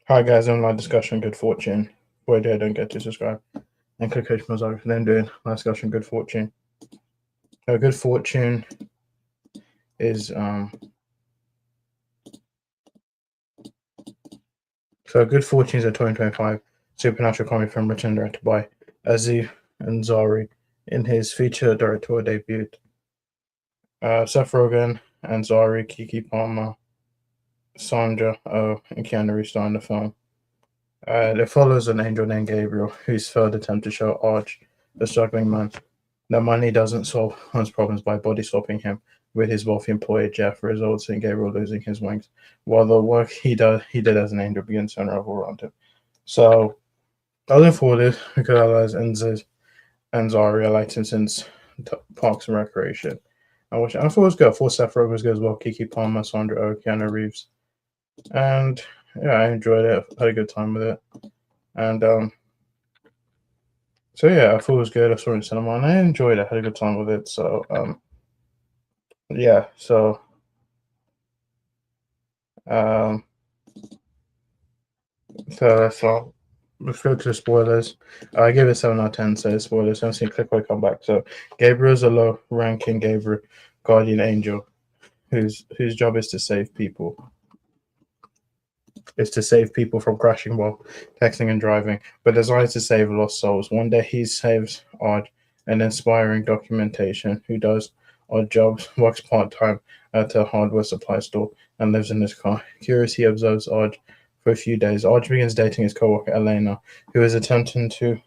Hi guys, online discussion, good fortune. Boy, don't get to subscribe and click Coach Mozart for then doing discussion, good fortune. Good fortune is good fortune is a 2025 supernatural comedy film written and directed by Aziz Ansari in his feature directorial debut. Seth Rogen, Ansari, Kiki Palmer, Sandra Oh, and Keanu Reeves star in the film. It follows an angel named Gabriel, whose failed attempt to show Arch, the struggling man, that money doesn't solve his problems by body swapping him with his wealthy employer Jeff, results in Gabriel losing his wings, while the work he did as an angel begins to unravel around him. So I look forward to because Ansari, I liked him since Parks and Recreation. I thought it was good. I thought Seth Rogen was good as well. Kiki Palmer, Sandra Oh, Keanu Reeves, and yeah, I enjoyed it. I had a good time with it, and so yeah, I thought it was good. I saw it in cinema and I enjoyed it. I had a good time with it. So yeah, um, so that's all. Let's go to the spoilers. I gave it 7 out of 10. So spoilers. Don't see click away, come back. So Gabriel's a low-ranking Gabriel guardian angel whose job is to save people. Is to save people from crashing while texting and driving, but desires to save lost souls. One day he saves Odd, an inspiring documentation who does odd jobs, works part time at a hardware supply store, and lives in his car. Curious, he observes Odd for a few days. Odd begins dating his coworker Elena, who is attempting to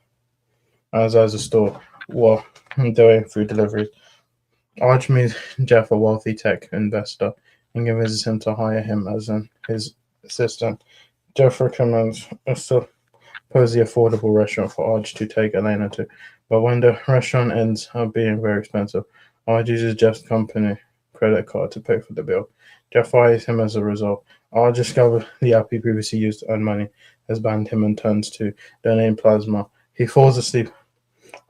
as a store while doing food deliveries. Odd meets Jeff, a wealthy tech investor, and convinces him to hire him as his assistant. Jeff recommends a supposedly affordable restaurant for Arj to take Elena to, but when the restaurant ends up being very expensive, Arj uses Jeff's company credit card to pay for the bill. Jeff fires him as a result. Arj discovers the app he previously used to earn money has banned him and turns to the name Plasma. He falls asleep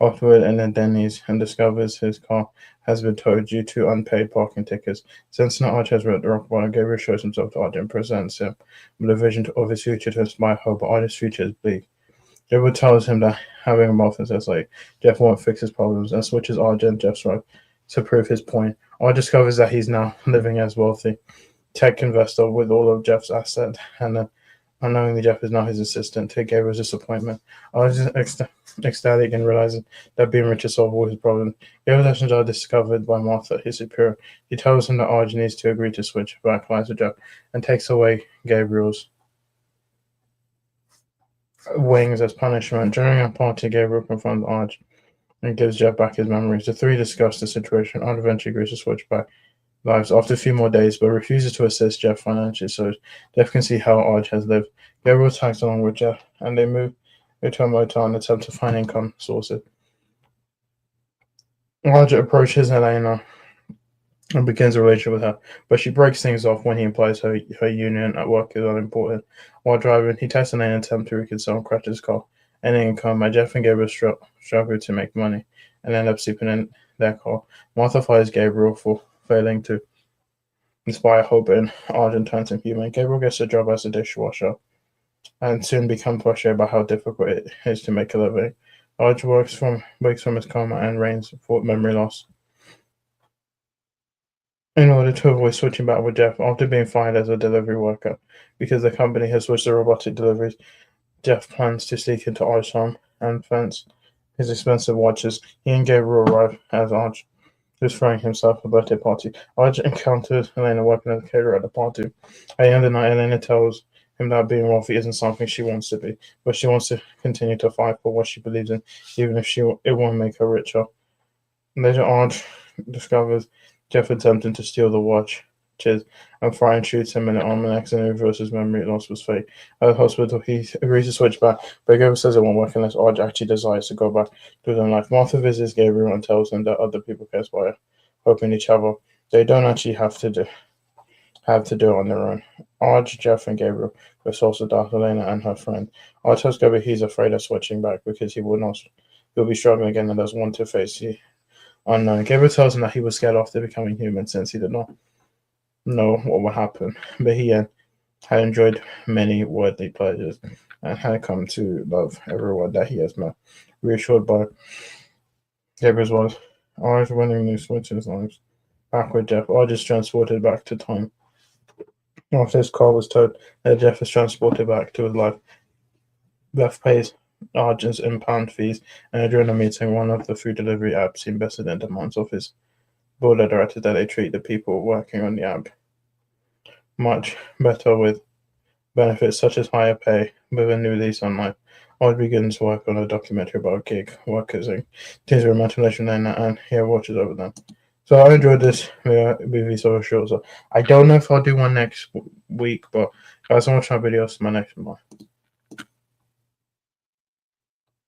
afterward and then Denny's and discovers his car has been towed due to unpaid parking tickets. Since now Arch has read the rock bottom, Gabriel shows himself to Arch and presents him with a vision of his future to inspire hope, but Arch's future is bleak. Gabriel tells him that having a muffin says like Jeff won't fix his problems and switches Arch and Jeff's right to prove his point. Arch discovers that he's now living as wealthy tech investor with all of Jeff's assets and then unknowingly, Jeff is now his assistant to Gabriel's disappointment. I was ecstatic in realizing that being rich is solve all his problems. Gabriel's actions are discovered by Martha, his superior. He tells him that Arj needs to agree to switch back lives with Jeff and takes away Gabriel's wings as punishment. During a party, Gabriel confronts Arj and gives Jeff back his memories. The three discuss the situation. Arj eventually agrees to switch back lives after a few more days, but refuses to assist Jeff financially so Jeff can see how Arj has lived. Gabriel tags along with Jeff, and they move to a motel and attempt to find income sources. Arj approaches Elena and begins a relationship with her, but she breaks things off when he implies her union at work is unimportant. While driving, he texts Elena and attempts to reconcile and crashes his car, ending in coma. Jeff and Gabriel struggle to make money and end up sleeping in their car. Martha fires Gabriel for failing to inspire hope in Argent turns him human. Gabriel gets a job as a dishwasher and soon becomes frustrated by how difficult it is to make a living. Arj wakes from his coma and reigns for memory loss. In order to avoid switching back with Jeff after being fired as a delivery worker because the company has switched to robotic deliveries, Jeff plans to sneak into Arj's home and fence his expensive watches. He and Gabriel arrive as Arj who's throwing himself a birthday party. Arj encounters Elena working as a caterer at the party. At the end of the night, Elena tells him that being wealthy isn't something she wants to be, but she wants to continue to fight for what she believes in, even if it won't make her richer. Later, Arj discovers Jeff attempting to steal the watches, and Brian shoots him in the arm and accidentally reveals his memory loss was fake. At the hospital, he agrees to switch back, but Gabriel says it won't work unless Arj actually desires to go back to his own life. Martha visits Gabriel and tells him that other people can aspire, hoping each other. They don't actually have to do it on their own. Arj, Jeff, and Gabriel go source of Dark Elena and her friend. Arj tells Gabriel he's afraid of switching back because he'll be struggling again and doesn't want to face the unknown. Gabriel tells him that he was scared after becoming human since he did not know what would happen, but had enjoyed many worldly pleasures, and had come to love everyone that he has met. Reassured by Gabriel's voice, Orange willingly switches his lives back with Jeff. Arj is transported back to time. After his call was told that Jeff is transported back to his life, Beth pays Arj's impound fees, and during a meeting, one of the food delivery apps invested in demands of his board of directors that they treat the people working on the app much better with benefits such as higher pay with a new lease on life. Odd begins work on a documentary about gig workers and teams with mental and he watches over them. So I enjoyed this movie so short. So I don't know if I'll do one next week, but guys, I'm watching my videos. My next one.